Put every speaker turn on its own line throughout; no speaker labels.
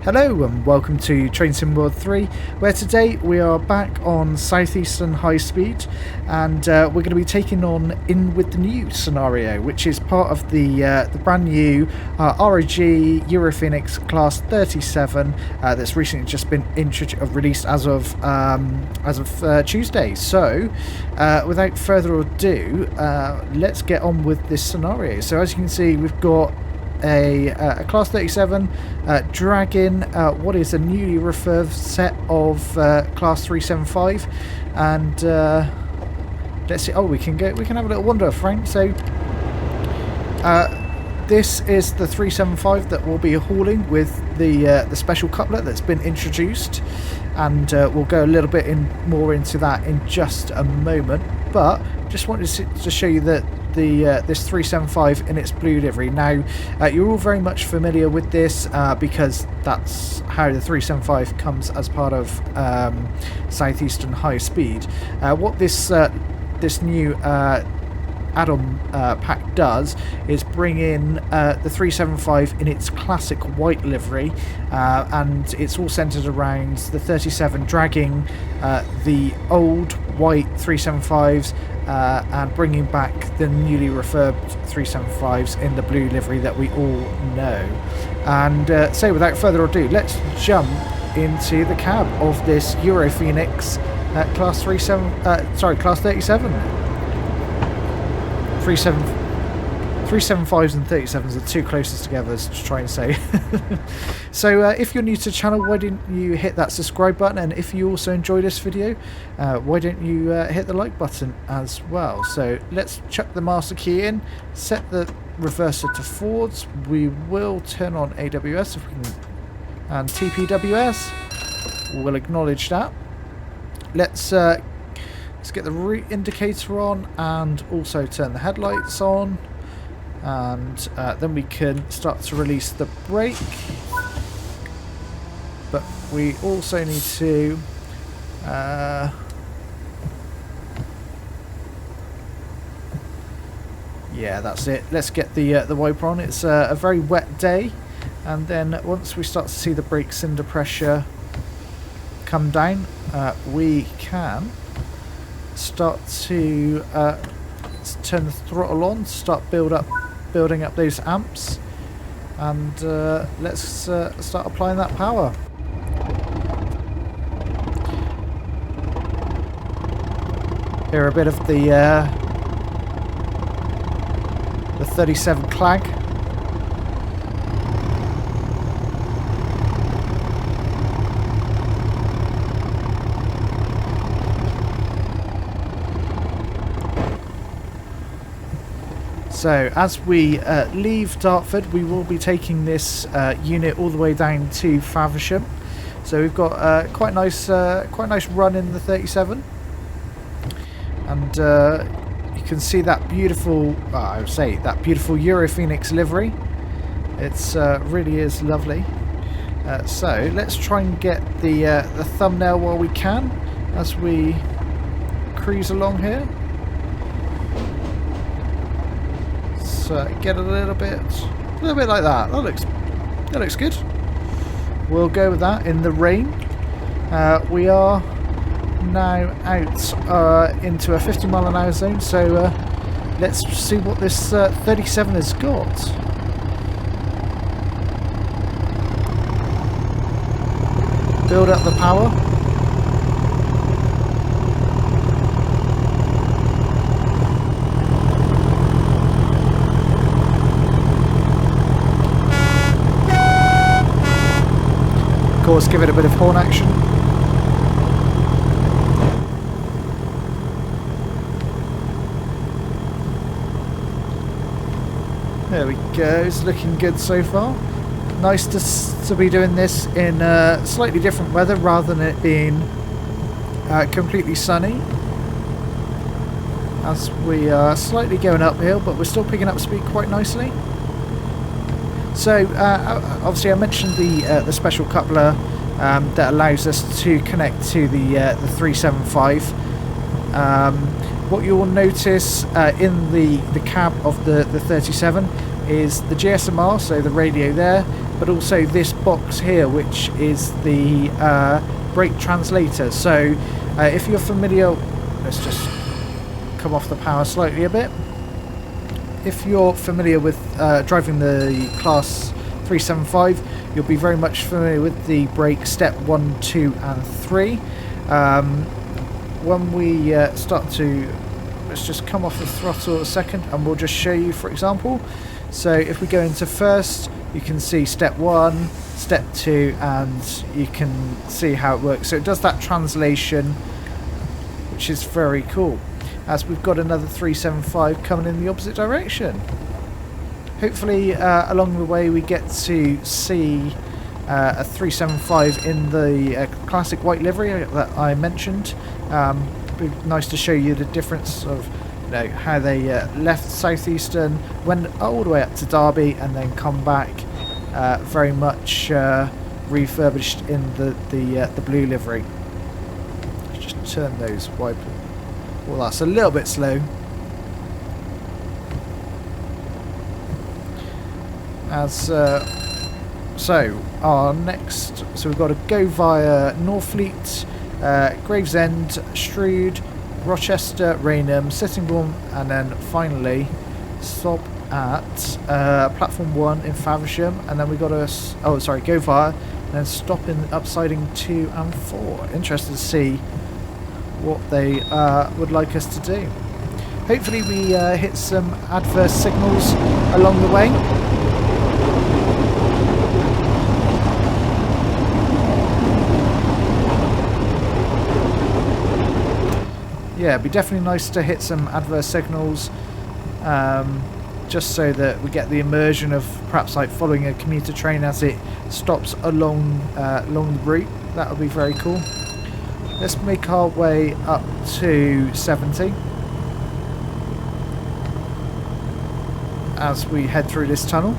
Hello and welcome to Train Sim World 3, where today we are back on Southeastern high speed, and we're going to be taking on In With The New scenario, which is part of the brand new ROG Europhoenix Class 37 that's recently just been released as of Tuesday. So without further ado, let's get on with this scenario. So as you can see, we've got a Class 37 dragging what is a newly refurbished set of Class 375, and let's see. Oh, we can have a little wander, Frank. So this is the 375 that we'll be hauling with the special coupler that's been introduced, and we'll go a little bit more into that in just a moment. But just wanted to show you that this 375 in its blue livery. Now you're all very much familiar with this because that's how the 375 comes as part of Southeastern high speed. What this new add-on pack does is bring in the 375 in its classic white livery, and it's all centered around the 37 dragging the old white 375s and bringing back the newly refurbished 375s in the blue livery that we all know. And so without further ado, let's jump into the cab of this Europhoenix Class 37. 375s and 37s are too closest together to try and say. So if you're new to the channel, why didn't you hit that subscribe button, and if you also enjoy this video, why don't you hit the like button as well. So let's chuck the master key in, set the reverser to forwards. We will turn on AWS if we can, and TPWS, we'll acknowledge that. Let's get the route indicator on and also turn the headlights on, and then we can start to release the brake. But we also need to yeah, that's it. Let's get the wiper on. It's a very wet day, and then once we start to see the brake cylinder pressure come down, we can start to turn the throttle on, start building up those amps, and let's start applying that power. Hear a bit of the 37 clag. So as we leave Dartford, we will be taking this unit all the way down to Faversham. So we've got quite a nice run in the 37, and you can see that beautiful, I would say, that beautiful Europhoenix livery. It's really is lovely. So let's try and get the thumbnail while we can as we cruise along here. Get a little bit like that. That looks good. We'll go with that in the rain. We are now out into a 50-mile-an-hour zone. So let's see what this 37 has got. Build up the power. Of course, give it a bit of horn action. There we go, it's looking good so far. Nice to be doing this in slightly different weather rather than it being completely sunny, as we are slightly going uphill, but we're still picking up speed quite nicely. So obviously I mentioned the special coupler that allows us to connect to the 375. What you will notice in the cab of the 37 is the GSMR, so the radio there, but also this box here, which is the brake translator. So if you're familiar, let's just come off the power slightly a bit. If you're familiar with driving the Class 375, you'll be very much familiar with the brake step 1, 2 and 3. When we start to, let's just come off the throttle a second and we'll just show you, for example. So if we go into first, you can see step 1, step 2, and you can see how it works. So it does that translation, which is very cool, as we've got another 375 coming in the opposite direction. Hopefully along the way we get to see a 375 in the classic white livery that I mentioned. It'd be nice to show you the difference of how they left Southeastern, went all the way up to Derby, and then come back very much refurbished in the blue livery. Just turn those wipers. Well, that's a little bit slow. So our next, so we've got to go via Northfleet, Gravesend, Strood, Rochester, Rainham, Sittingbourne, and then finally stop at platform 1 in Faversham, and then we got to go via and then stop in upsiding 2 and 4. Interested to see what they would like us to do. Hopefully we hit some adverse signals along the way. Yeah, it'd be definitely nice to hit some adverse signals, just so that we get the immersion of perhaps like following a commuter train as it stops along the route. That would be very cool. Let's make our way up to 70 as we head through this tunnel.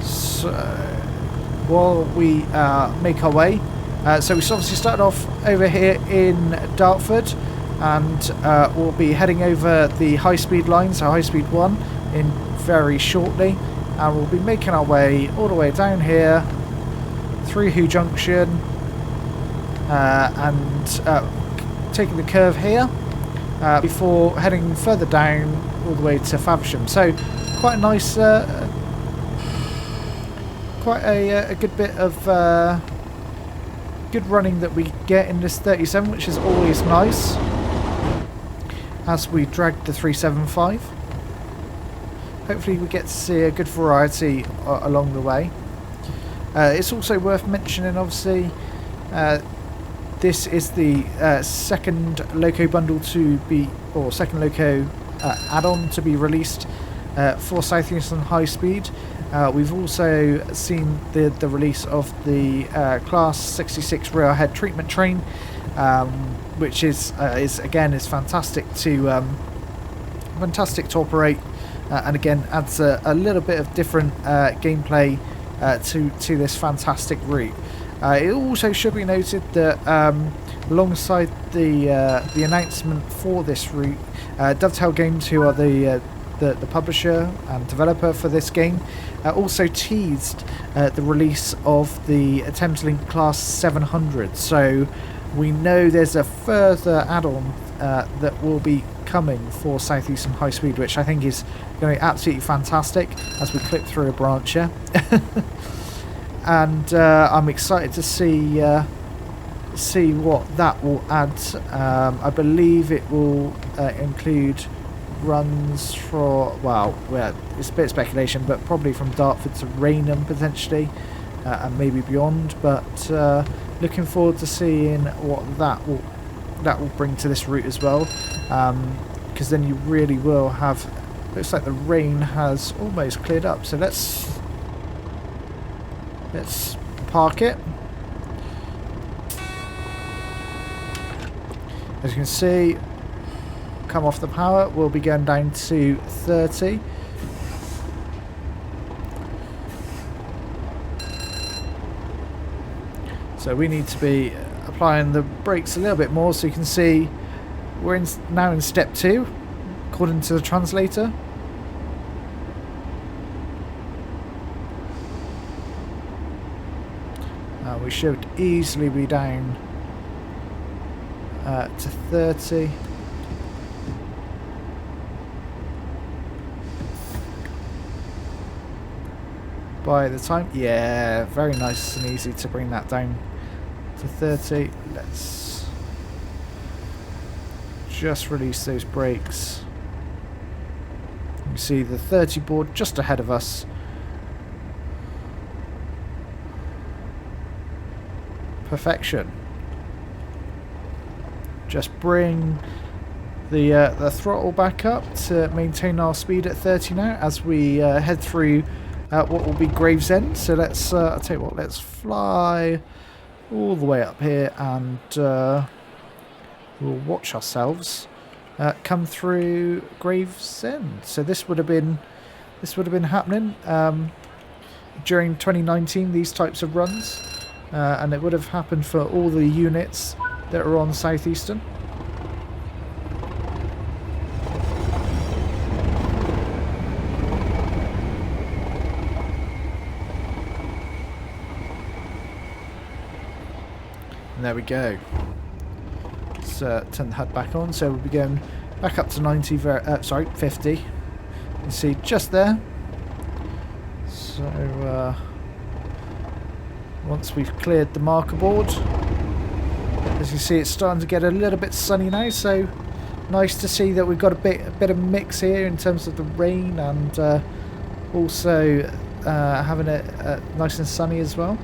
So while we make our way, so we obviously started off over here in Dartford, and we'll be heading over the high-speed line, so high-speed 1, in very shortly, and we'll be making our way all the way down here through Hoo Junction, and taking the curve here before heading further down all the way to Faversham. So quite a nice, quite a good bit of good running that we get in this 37, which is always nice as we drag the 375. Hopefully we get to see a good variety along the way. It's also worth mentioning, obviously, this is the second loco bundle to be, or second loco add-on to be released for Southeastern High Speed. We've also seen the release of the Class 66 railhead treatment train, which is fantastic to operate, and again adds a little bit of different gameplay to this fantastic route. It also should be noted that alongside the announcement for this route, Dovetail Games, who are the publisher and developer for this game, also teased the release of the Thameslink Class 700. So we know there's a further add-on that will be coming for Southeastern High Speed, which I think is going to be absolutely fantastic as we clip through a branch here. And I'm excited to see what that will add. I believe it will include runs for, well, it's a bit of speculation, but probably from Dartford to Rainham potentially, and maybe beyond. But looking forward to seeing what that will bring to this route as well, because then you really will have. Looks like the rain has almost cleared up, so let's park it. As you can see, come off the power, we'll be going down to 30. So we need to be applying the brakes a little bit more, so you can see we're now in step 2 according to the translator. We should easily be down to 30. By the time, yeah, very nice and easy to bring that down to 30. Let's just release those brakes. You see the 30 board just ahead of us. Perfection. Just bring the throttle back up to maintain our speed at 30 now as we head through what will be Gravesend. So let's I'll tell you what, let's fly all the way up here and we'll watch ourselves come through Gravesend. So this would have been happening during 2019, these types of runs. And it would have happened for all the units that are on Southeastern. And there we go. Let's turn the HUD back on. So we'll be going back up to 90, 50. You can see just there. So once we've cleared the marker board, as you see, it's starting to get a little bit sunny now, so nice to see that we've got a bit of mix here in terms of the rain and also having it nice and sunny as well.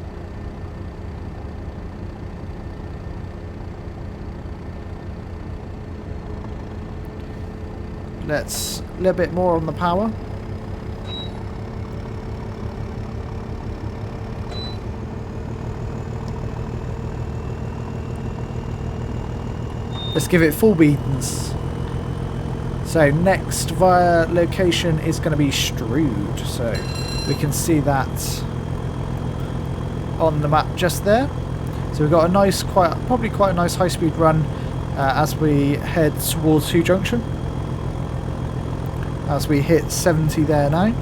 Let's a little bit more on the power. Let's give it full beans. So next via location is going to be Strood. So we can see that on the map just there. So we've got a nice, probably quite a nice high-speed run as we head towards Hoo Junction. As we hit 70 there now.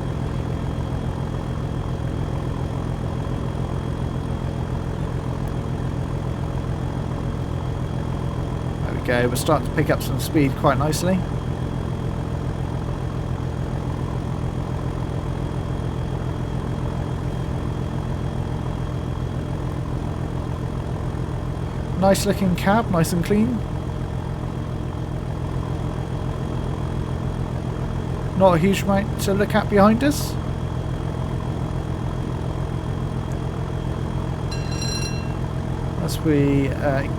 Go. We're starting to pick up some speed quite nicely. Nice looking cab, nice and clean. Not a huge amount to look at behind us. As we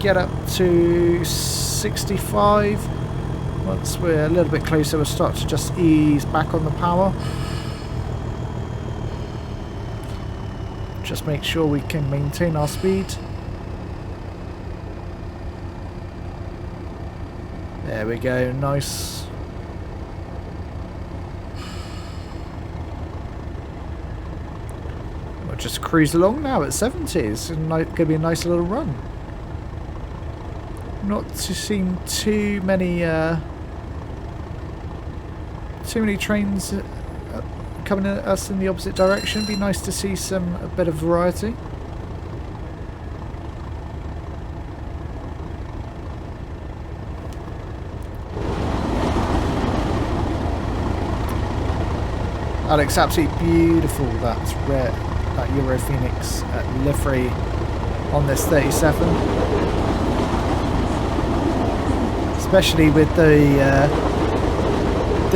get up to 65, once we're a little bit closer, we'll start to just ease back on the power. Just make sure we can maintain our speed. There we go, nice. We'll just cruise along now at 70. It's going to be a nice little run. Not to seem too many trains coming at us in the opposite direction. Be nice to see a bit of variety. That looks absolutely beautiful. That's red, that Europhoenix livery on this 37. Especially with the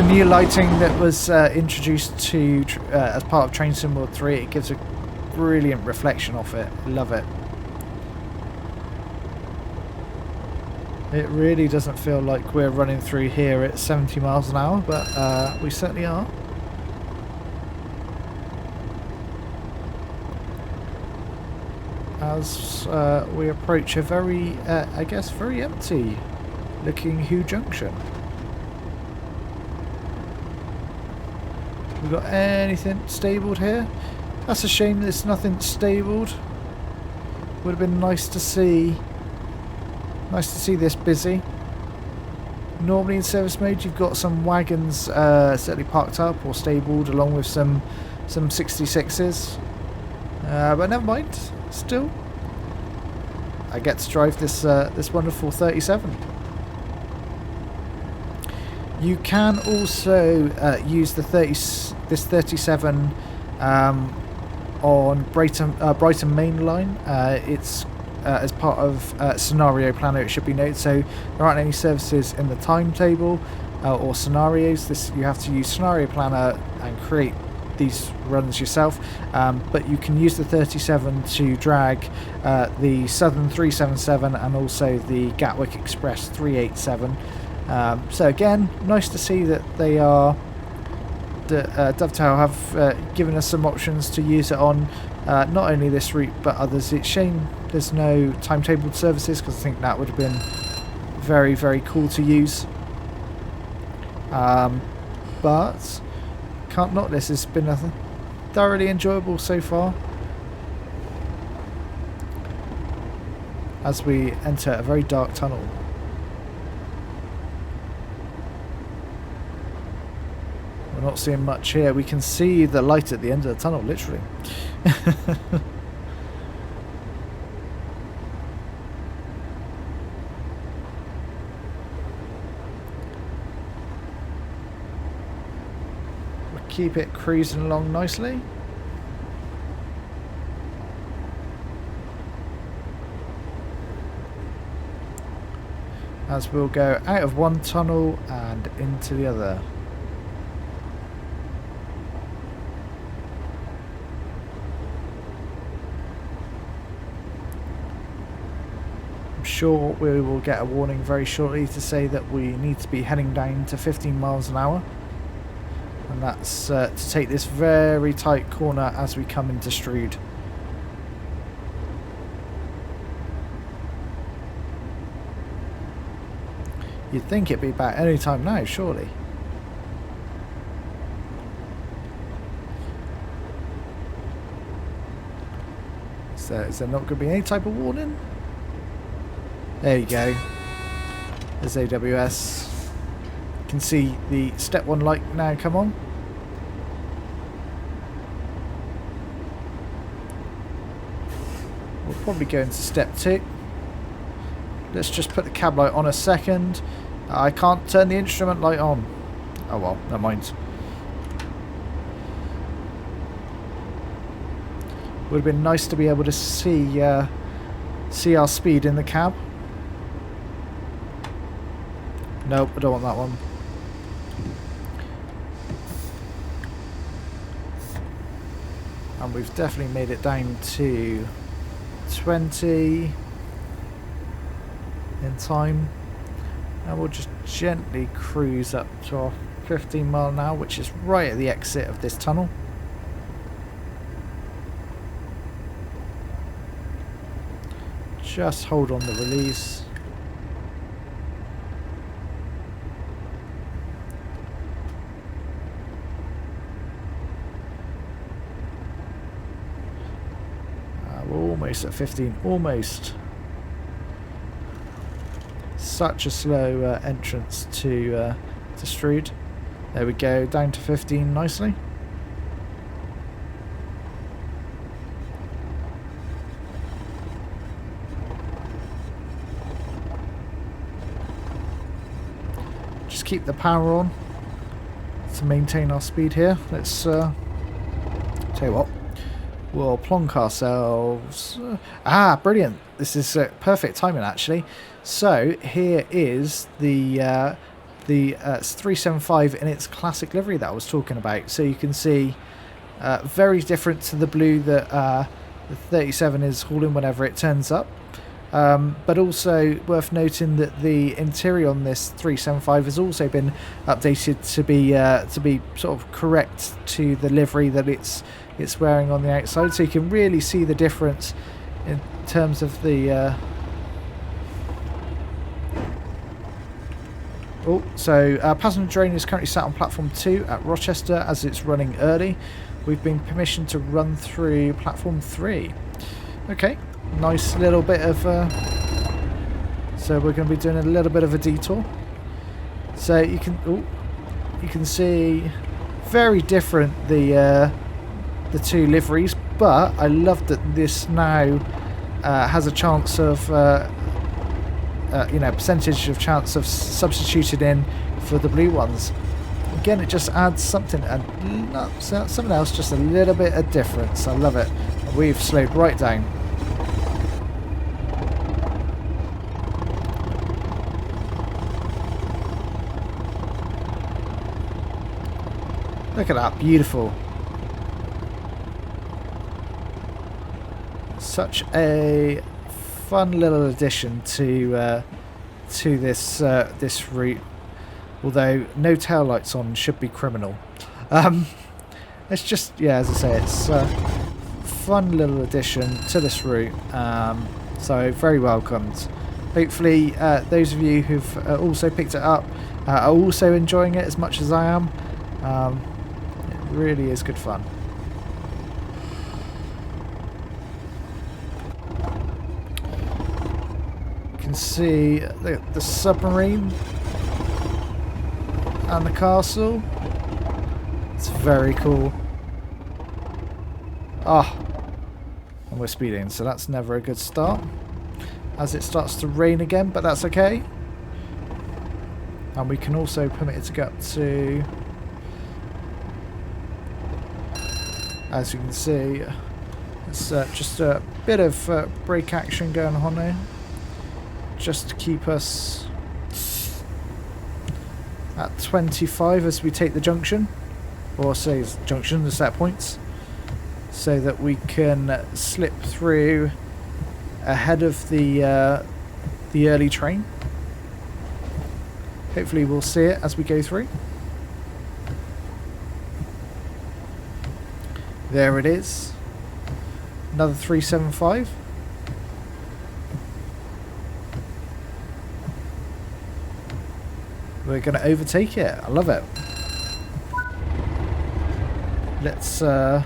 new lighting that was introduced to as part of Train Sim World 3, it gives a brilliant reflection off it. Love it. It really doesn't feel like we're running through here at 70 miles an hour, but we certainly are. As we approach a very, I guess, very empty looking Hoo Junction. We've got anything stabled here? That's a shame there's nothing stabled. Would have been nice to see this busy. Normally in service mode you've got some wagons certainly parked up or stabled along with some 66s, but never mind. Still, I get to drive this this wonderful 37. You can also use this 37 on Brighton Main Line. It's as part of Scenario Planner, it should be noted. So there aren't any services in the timetable or scenarios. You have to use Scenario Planner and create these runs yourself. But you can use the 37 to drag the Southern 377 and also the Gatwick Express 387. So again, nice to see that they are. Dovetail have given us some options to use it on not only this route but others. It's shame there's no timetabled services, because I think that would have been very, very cool to use. But can't knock this. It's been thoroughly enjoyable so far as we enter a very dark tunnel. We're not seeing much here. We can see the light at the end of the tunnel, literally. We'll keep it cruising along nicely. As we'll go out of one tunnel and into the other. Sure, we will get a warning very shortly to say that we need to be heading down to 15 miles an hour, and that's to take this very tight corner as we come into Strood. You'd think it'd be about any time now, surely. So is there not going to be any type of warning? There you go. There's AWS. You can see the step 1 light now come on. We'll probably go into step 2. Let's just put the cab light on a second. I can't turn the instrument light on. Oh well, never mind. Would have been nice to be able to see our speed in the cab. Nope, I don't want that one. And we've definitely made it down to 20 in time. And we'll just gently cruise up to our 15 mile an hour, which is right at the exit of this tunnel. Just hold on the release. We're almost at 15, almost. Such a slow entrance to Strood. There we go, down to 15 nicely. Just keep the power on to maintain our speed here. Let's tell you what, we'll plonk ourselves. Brilliant! This is perfect timing actually. So here is the 375 in its classic livery that I was talking about. So you can see very different to the blue that the 37 is hauling whenever it turns up. But also worth noting that the interior on this 375 has also been updated to be sort of correct to the livery that it's wearing on the outside. So you can really see the difference in terms of the passenger train is currently sat on platform 2 at Rochester as it's running early. We've been permissioned to run through platform 3. Okay, Nice little bit of... so we're going to be doing a little bit of a detour. So you can see very different the two liveries, but I love that this now has a chance of percentage of chance of substituted in for the blue ones. Again, it just adds something else, just a little bit of difference. I love it. We've slowed right down. Look at that, beautiful. Such a fun little addition to this this route. Although no taillights on should be criminal. It's just, yeah, as I say, it's a fun little addition to this route. So very welcomed. Hopefully those of you who've also picked it up are also enjoying it as much as I am. It really is good fun. You can see the submarine and the castle. It's very cool. And we're speeding, so that's never a good start. As it starts to rain again, but that's okay. And we can also permit it to go up to, as you can see, it's just a bit of brake action going on here, just to keep us at 25 as we take the junction, or say junction, the set points, so that we can slip through ahead of the early train. Hopefully we'll see it as we go through. There it is, another 375. We're going to overtake it. I love it. Let's... oh,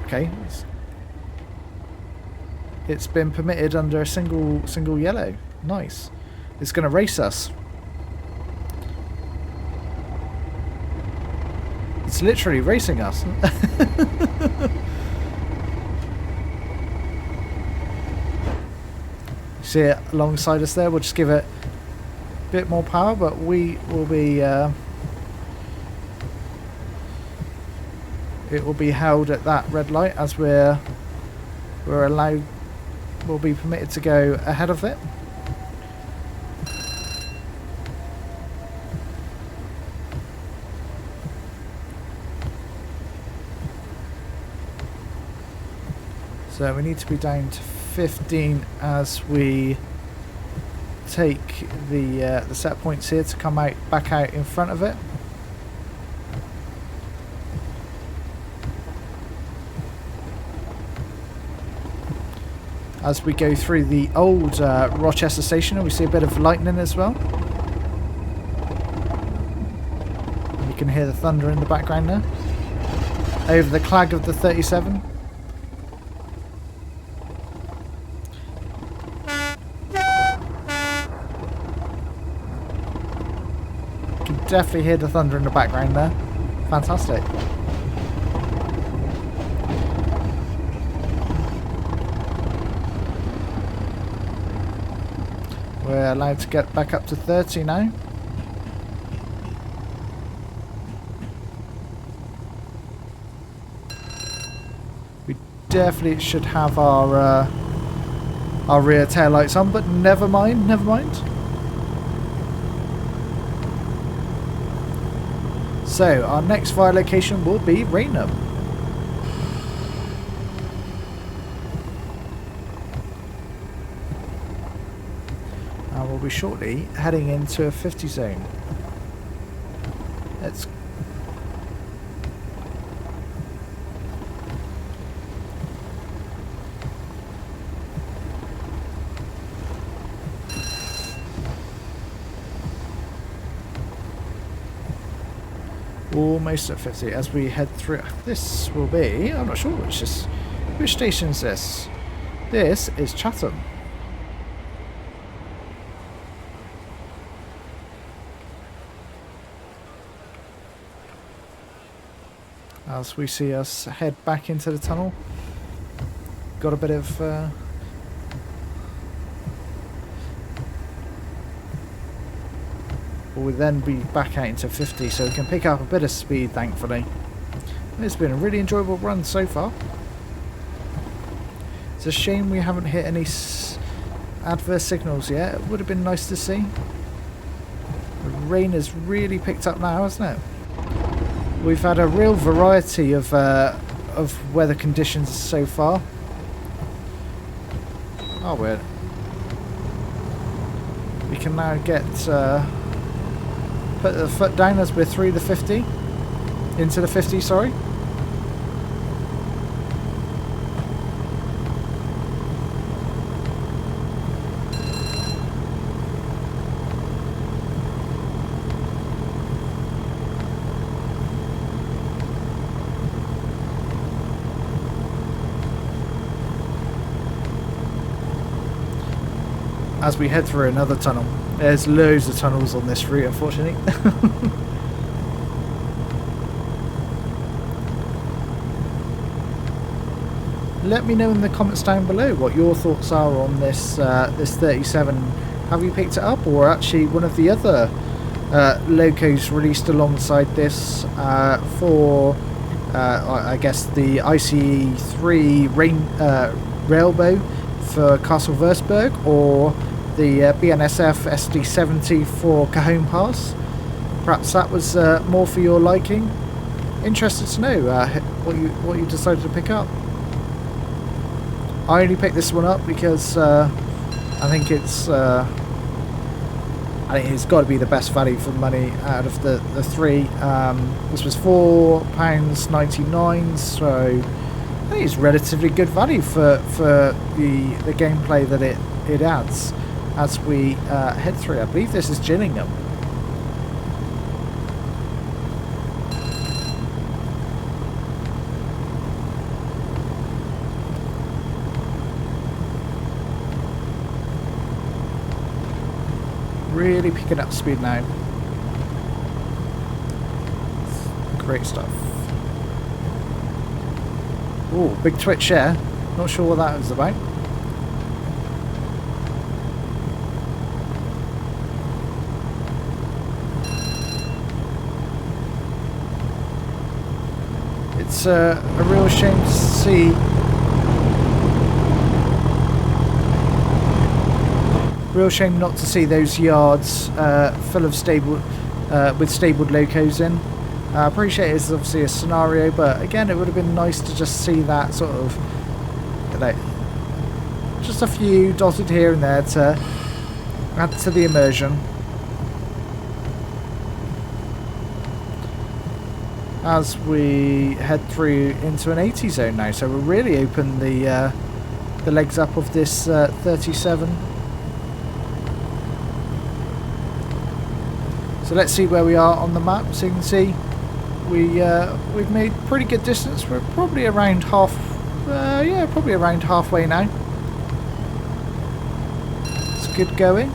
okay. It's been permitted under a single yellow. Nice. It's going to race us. It's literally racing us. See it alongside us there. We'll just give it a bit more power, but we will be it will be held at that red light as we're allowed, we'll be permitted to go ahead of it. So we need to be down to 15 as we take the set points here to come out back out in front of it. As we go through the old Rochester station, we see a bit of lightning as well. You can hear the thunder in the background there over the clag of the 37. Definitely hear the thunder in the background there. Fantastic. We're allowed to get back up to 30 now. We definitely should have our rear tail lights on, but never mind, never mind. So our next fire location will be Raynham. And we'll be shortly heading into a 50 zone. Let's almost at 50 as we head through. This will be, I'm not sure, it's just Which station is this? This is Chatham. As we see us head back into the tunnel. Got a bit of... we'll then be back out into 50, so we can pick up a bit of speed, thankfully. It's been a really enjoyable run so far. It's a shame we haven't hit any adverse signals yet. It would have been nice to see. The rain has really picked up now, hasn't it? We've had a real variety of weather conditions so far. Oh, weird. We can now get put the foot down as we're through the 50, into the 50, sorry. As we head through another tunnel. There's loads of tunnels on this route, unfortunately. Let me know in the comments down below what your thoughts are on this this 37. Have you picked it up, or actually one of the other locos released alongside this for I guess the ICE3 railbow for Castle Würzburg, or the BNSF SD70 for Cajon Pass. Perhaps that was more for your liking. Interested to know what you decided to pick up. I only picked this one up because I think it's got to be the best value for money out of the three. This was £4.99, so I think it's relatively good value for the gameplay that it adds as we head through. I believe this is Gillingham. Really picking up speed now. Great stuff. Oh, big twitch there. Not sure what that was about. It's a real shame to see. Real shame not to see those yards full of with stabled locos in. I appreciate it's obviously a scenario, but again, it would have been nice to just see that sort of, just a few dotted here and there to add to the immersion. As we head through into an 80 zone now, so we're really open the legs up of this 37. So let's see where we are on the map. So you can see we've made pretty good distance. We're probably around probably around halfway now. It's good going.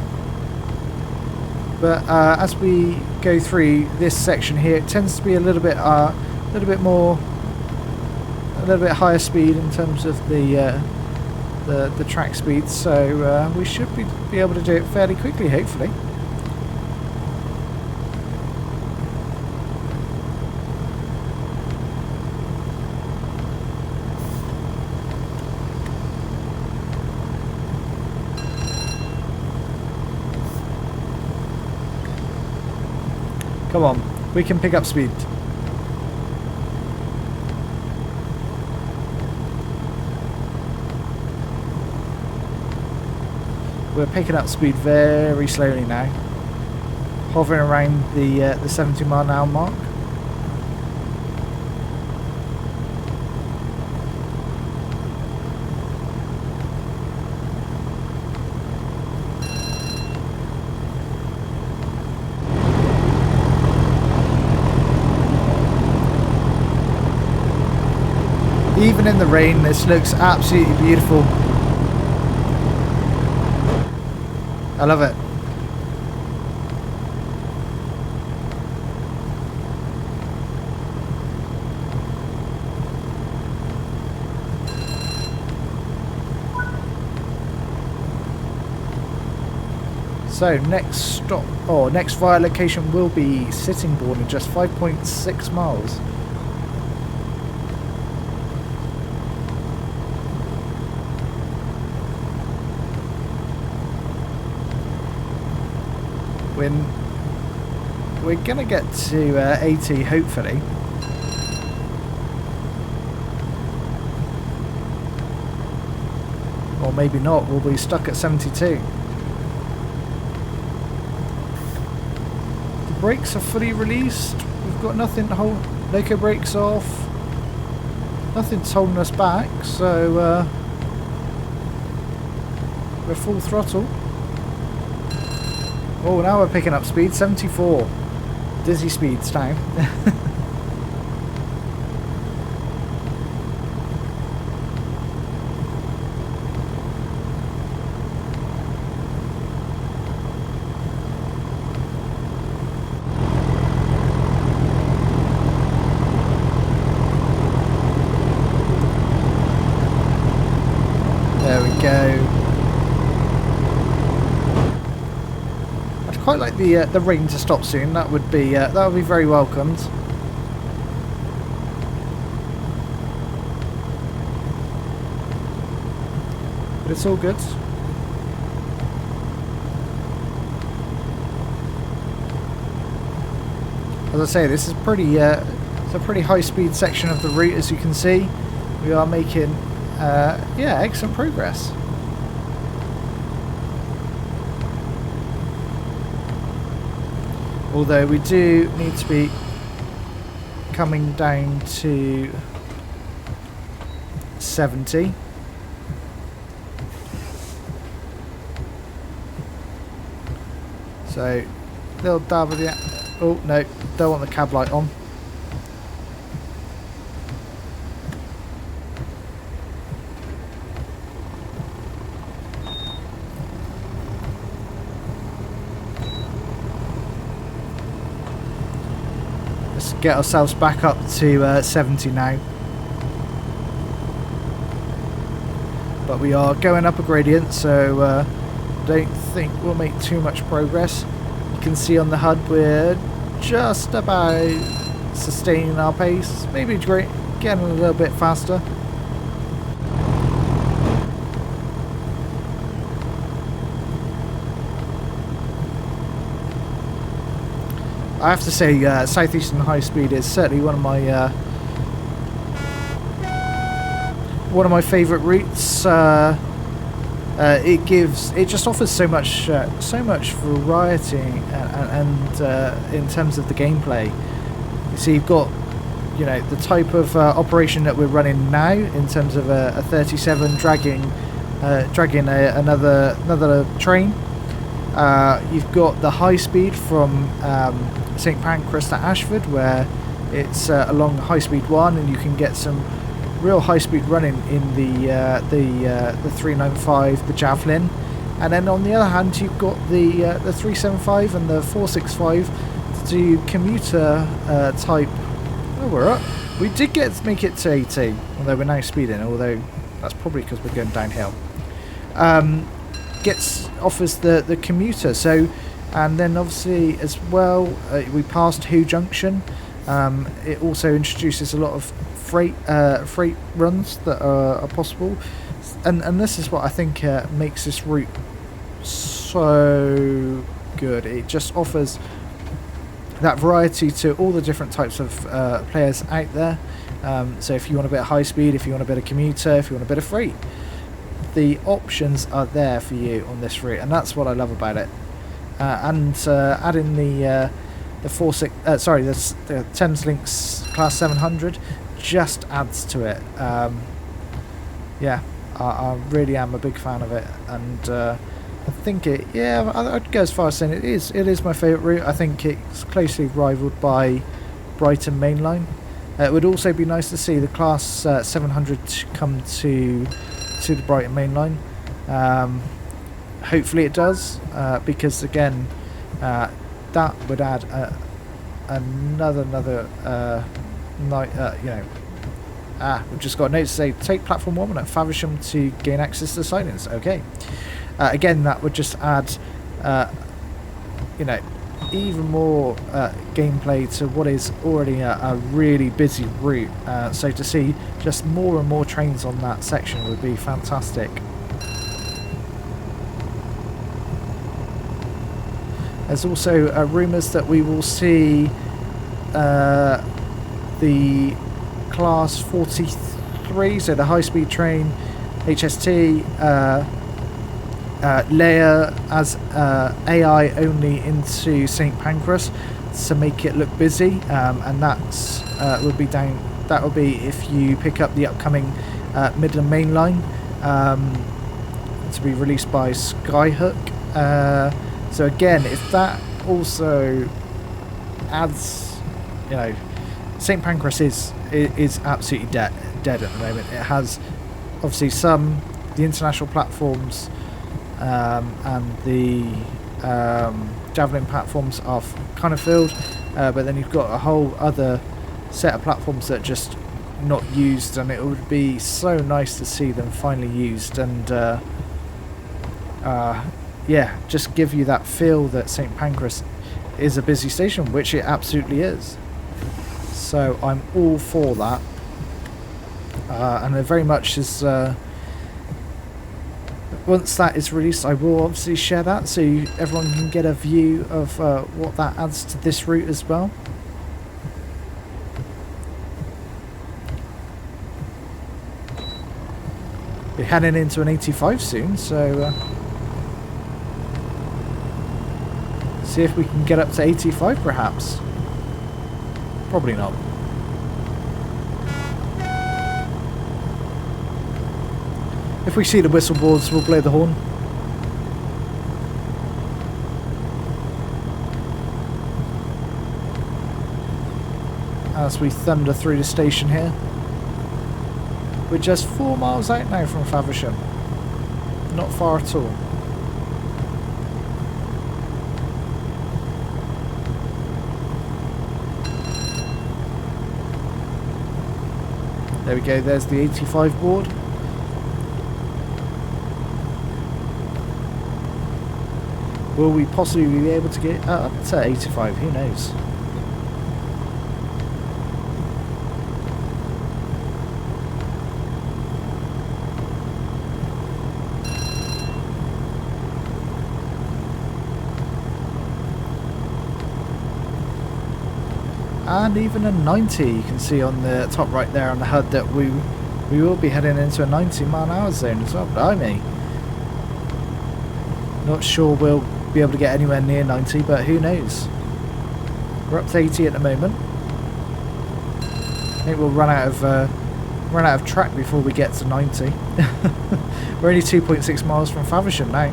But as we go through this section here, it tends to be a little bit higher speed in terms of the track speed. So we should be able to do it fairly quickly, hopefully. Come on, we can pick up speed. We're picking up speed very slowly now, hovering around the 70 mile an hour mark. Even even in the rain, this looks absolutely beautiful. I love it. So next stop, or next via location will be Sittingbourne in just 5.6 miles. When we're gonna get to 80, hopefully. Or maybe not, we'll be stuck at 72. Brakes are fully released. We've got nothing to hold. Loco brakes off. Nothing's holding us back, so we're full throttle. Oh, now we're picking up speed. 74. Dizzy speeds now. There we go. I'd quite like the rain to stop soon. That would be very welcomed. But it's all good. As I say, this is pretty. It's a pretty high-speed section of the route, as you can see. We are making. Yeah, excellent progress. Although we do need to be coming down to 70. So, little dab of the... Oh, no, don't want the cab light on. Get ourselves back up to 70 now, but we are going up a gradient, so don't think we'll make too much progress. You can see on the HUD we're just about sustaining our pace, maybe getting a little bit faster. I have to say, Southeastern High Speed is certainly one of my favourite routes. It just offers so much variety, and in terms of the gameplay. You see, you've got the type of operation that we're running now in terms of a 37 dragging another train. You've got the high speed from St Pancras to Ashford, where it's along High Speed 1, and you can get some real high speed running in the 395, the Javelin. And then on the other hand, you've got the 375 and the 465 to do commuter type. Oh, we're up. We did make it to 80, although we're now speeding. Although that's probably because we're going downhill. Offers the commuter, so, and then obviously as well we passed Who Junction. It also introduces a lot of freight runs that are possible, and this is what I think makes this route so good. It just offers that variety to all the different types of players out there. So if you want a bit of high speed, if you want a bit of commuter, if you want a bit of freight, the options are there for you on this route, and that's what I love about it. And adding the Thameslink Class 700 just adds to it. Yeah, I really am a big fan of it, and I think I'd go as far as saying it is my favourite route. I think it's closely rivaled by Brighton Main Line. It would also be nice to see the Class 700 come to the Brighton main line. Hopefully it does, because again, that would add another night. We've just got a note to say take platform 1 at Faversham to gain access to the sidings. Okay. Again, that would just add, even more gameplay to what is already a really busy route. So to see just more and more trains on that section would be fantastic. There's also rumours that we will see the Class 43, so the high-speed train HST, layer as AI only into St Pancras to make it look busy, and that's would be down. That will be if you pick up the upcoming Midland Main Line to be released by Skyhook. So again, if that also adds, St Pancras is absolutely dead at the moment. It has obviously the international platforms and the javelin platforms are kind of filled, but then you've got a whole other set of platforms that are just not used, and it would be so nice to see them finally used, and yeah, just give you that feel that St Pancras is a busy station, which it absolutely is. So I'm all for that, and it very much is. Once that is released, I will obviously share that so everyone can get a view of what that adds to this route as well. We're heading into an 85 soon, so see if we can get up to 85 perhaps. Probably not. If we see the whistle boards, we'll blow the horn. As we thunder through the station here. We're just 4 miles out now from Faversham. Not far at all. There we go, there's the 85 board. Will we possibly be able to get up to 85? Who knows? And even a 90, you can see on the top right there on the HUD that we will be heading into a 90-mile-an-hour zone as well. Blimey. Not sure we'll be able to get anywhere near 90, but who knows? We're up to 80 at the moment. I think we'll run out of track before we get to 90. We're only 2.6 miles from Faversham now.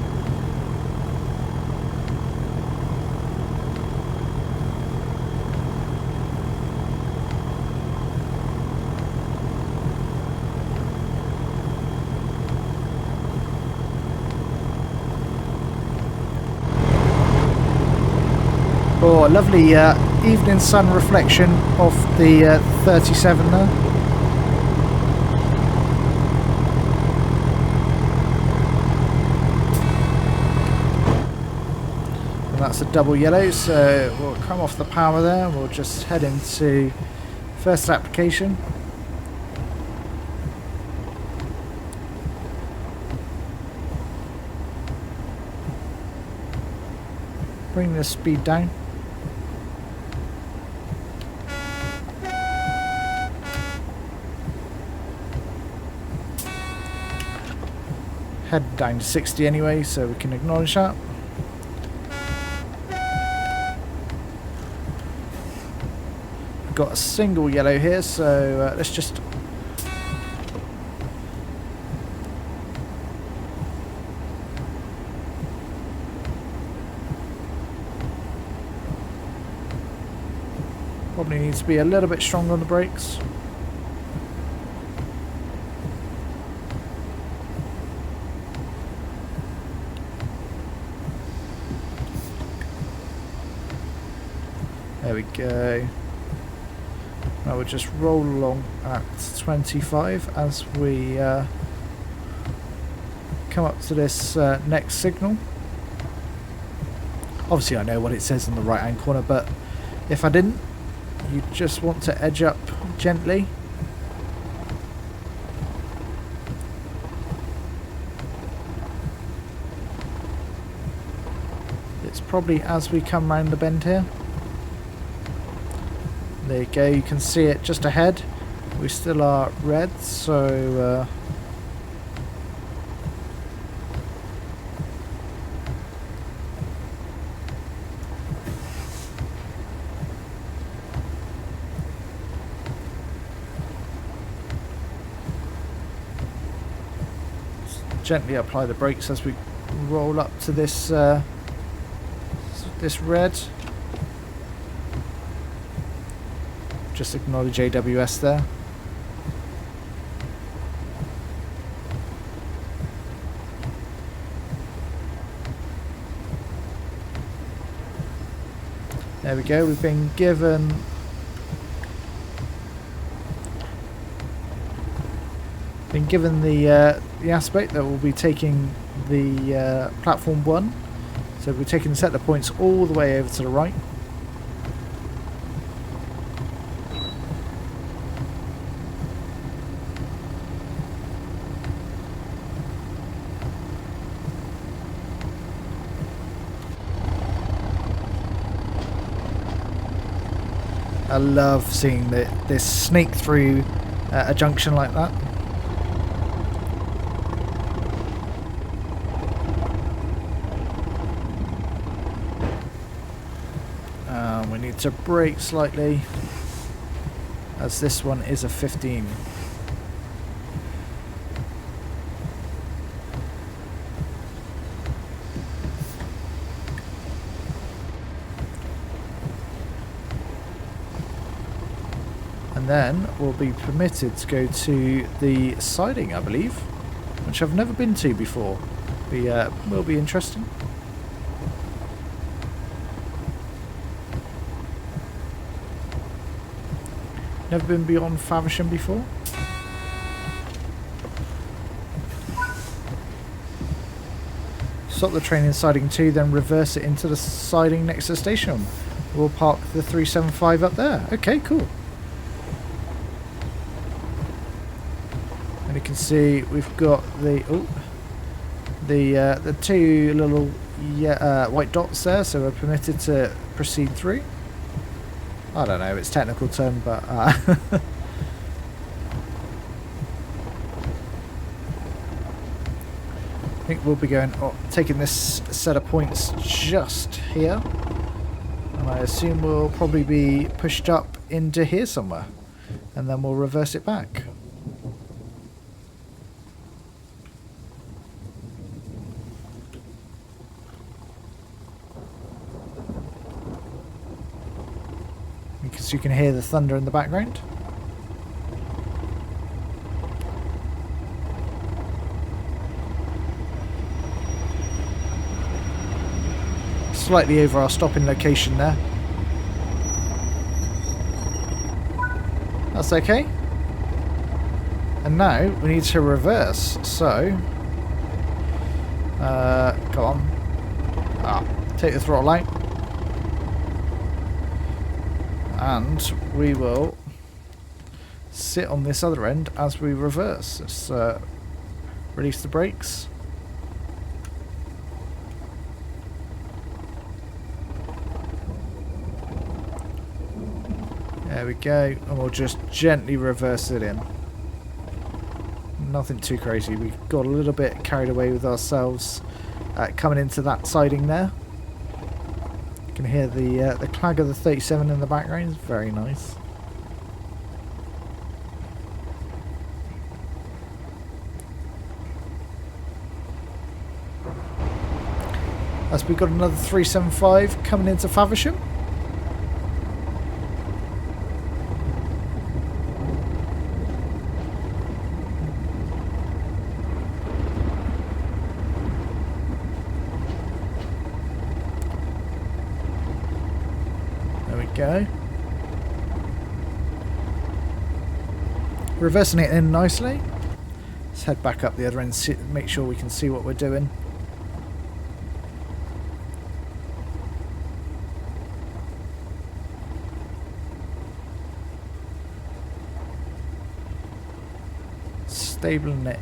Oh, lovely evening sun reflection off the 37 there. And that's a double yellow, so we'll come off the power there and we'll just head into first application. Bring the speed down. Head down to 60 anyway, so we can acknowledge that. We've got a single yellow here, so let's just... Probably needs to be a little bit stronger on the brakes. There we go. Now we'll just roll along at 25 as we come up to this next signal. Obviously I know what it says in the right hand corner, but if I didn't, you just want to edge up gently. It's probably as we come round the bend here. There you go, you can see it just ahead. We still are red, so gently apply the brakes as we roll up to this this red. Just acknowledge AWS there. There we go, we've been given the aspect that we'll be taking the platform 1. So we're taking the sector points all the way over to the right. I love seeing this snake through a junction like that. We need to brake slightly, as this one is a 15. And then we'll be permitted to go to the siding, I believe, which I've never been to before. Will be interesting. Never been beyond Faversham before. Stop the train in siding 2, then reverse it into the siding next to the station. We'll park the 375 up there. Okay, cool. And you can see we've got the two little white dots there, so we're permitted to proceed through. I don't know, it's a technical term, but I think we'll be taking this set of points just here, and I assume we'll probably be pushed up into here somewhere, and then we'll reverse it back. Because you can hear the thunder in the background. Slightly over our stopping location there. That's okay. And now we need to reverse, so come on. Take the throttle out. And we will sit on this other end as we reverse. Let's release the brakes. There we go, and we'll just gently reverse it in. Nothing too crazy. We got a little bit carried away with ourselves coming into that siding there. You can hear the clag of the 37 in the background. It's very nice. As we've got another 375 coming into Faversham. go. Reversing it in nicely. Let's head back up the other end, make sure we can see what we're doing. Stabling it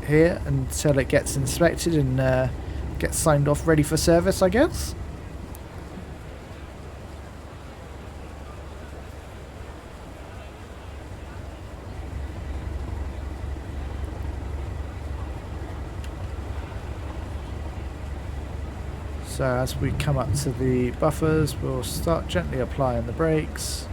here until it gets inspected and gets signed off, ready for service, I guess. So as we come up to the buffers, we'll start gently applying the brakes.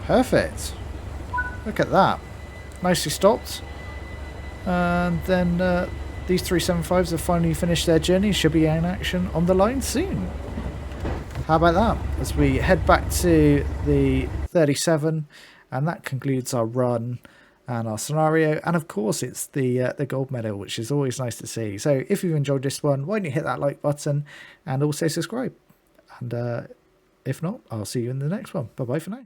Perfect. Look at that. Nicely stopped. And then these 375s have finally finished their journey. Should be in action on the line soon. How about that? As we head back to the 37, and that concludes our run and our scenario. And of course, it's the gold medal, which is always nice to see. So if you've enjoyed this one, why don't you hit that like button and also subscribe? And if not, I'll see you in the next one. Bye bye for now.